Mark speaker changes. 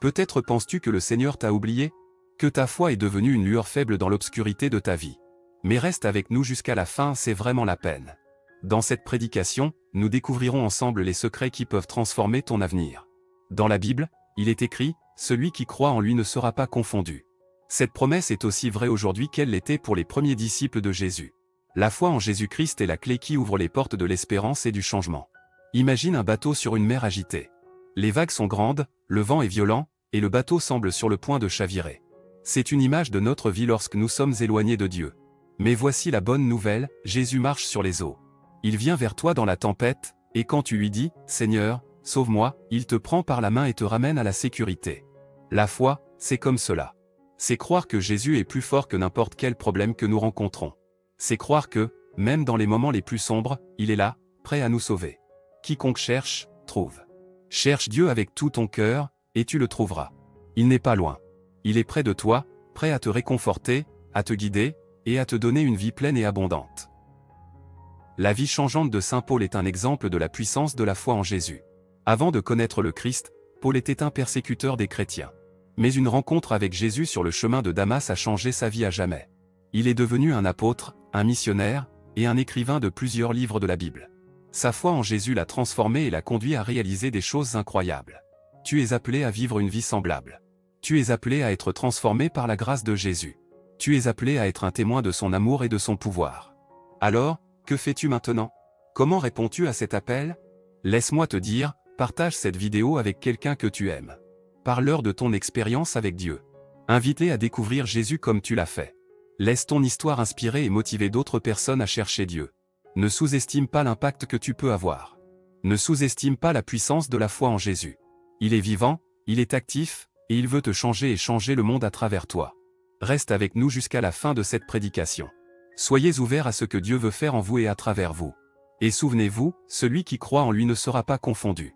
Speaker 1: Peut-être penses-tu que le Seigneur t'a oublié? Que ta foi est devenue une lueur faible dans l'obscurité de ta vie. Mais reste avec nous jusqu'à la fin, c'est vraiment la peine. Dans cette prédication, nous découvrirons ensemble les secrets qui peuvent transformer ton avenir. Dans la Bible, il est écrit « Celui qui croit en lui ne sera pas confondu ». Cette promesse est aussi vraie aujourd'hui qu'elle l'était pour les premiers disciples de Jésus. La foi en Jésus-Christ est la clé qui ouvre les portes de l'espérance et du changement. Imagine un bateau sur une mer agitée. Les vagues sont grandes, le vent est violent, et le bateau semble sur le point de chavirer. C'est une image de notre vie lorsque nous sommes éloignés de Dieu. Mais voici la bonne nouvelle, Jésus marche sur les eaux. Il vient vers toi dans la tempête, et quand tu lui dis « Seigneur, sauve-moi », il te prend par la main et te ramène à la sécurité. La foi, c'est comme cela. C'est croire que Jésus est plus fort que n'importe quel problème que nous rencontrons. C'est croire que, même dans les moments les plus sombres, il est là, prêt à nous sauver. Quiconque cherche, trouve. Cherche Dieu avec tout ton cœur, et tu le trouveras. Il n'est pas loin. Il est près de toi, prêt à te réconforter, à te guider, et à te donner une vie pleine et abondante. La vie changeante de Saint Paul est un exemple de la puissance de la foi en Jésus. Avant de connaître le Christ, Paul était un persécuteur des chrétiens. Mais une rencontre avec Jésus sur le chemin de Damas a changé sa vie à jamais. Il est devenu un apôtre, un missionnaire, et un écrivain de plusieurs livres de la Bible. Sa foi en Jésus l'a transformé et l'a conduit à réaliser des choses incroyables. Tu es appelé à vivre une vie semblable. Tu es appelé à être transformé par la grâce de Jésus. Tu es appelé à être un témoin de son amour et de son pouvoir. Alors, que fais-tu maintenant? Comment réponds-tu à cet appel? Laisse-moi te dire, partage cette vidéo avec quelqu'un que tu aimes. Parle-leur de ton expérience avec Dieu. Invite-les à découvrir Jésus comme tu l'as fait. Laisse ton histoire inspirer et motiver d'autres personnes à chercher Dieu. Ne sous-estime pas l'impact que tu peux avoir. Ne sous-estime pas la puissance de la foi en Jésus. Il est vivant, il est actif, et il veut te changer et changer le monde à travers toi. Reste avec nous jusqu'à la fin de cette prédication. Soyez ouverts à ce que Dieu veut faire en vous et à travers vous. Et souvenez-vous, celui qui croit en lui ne sera pas confondu.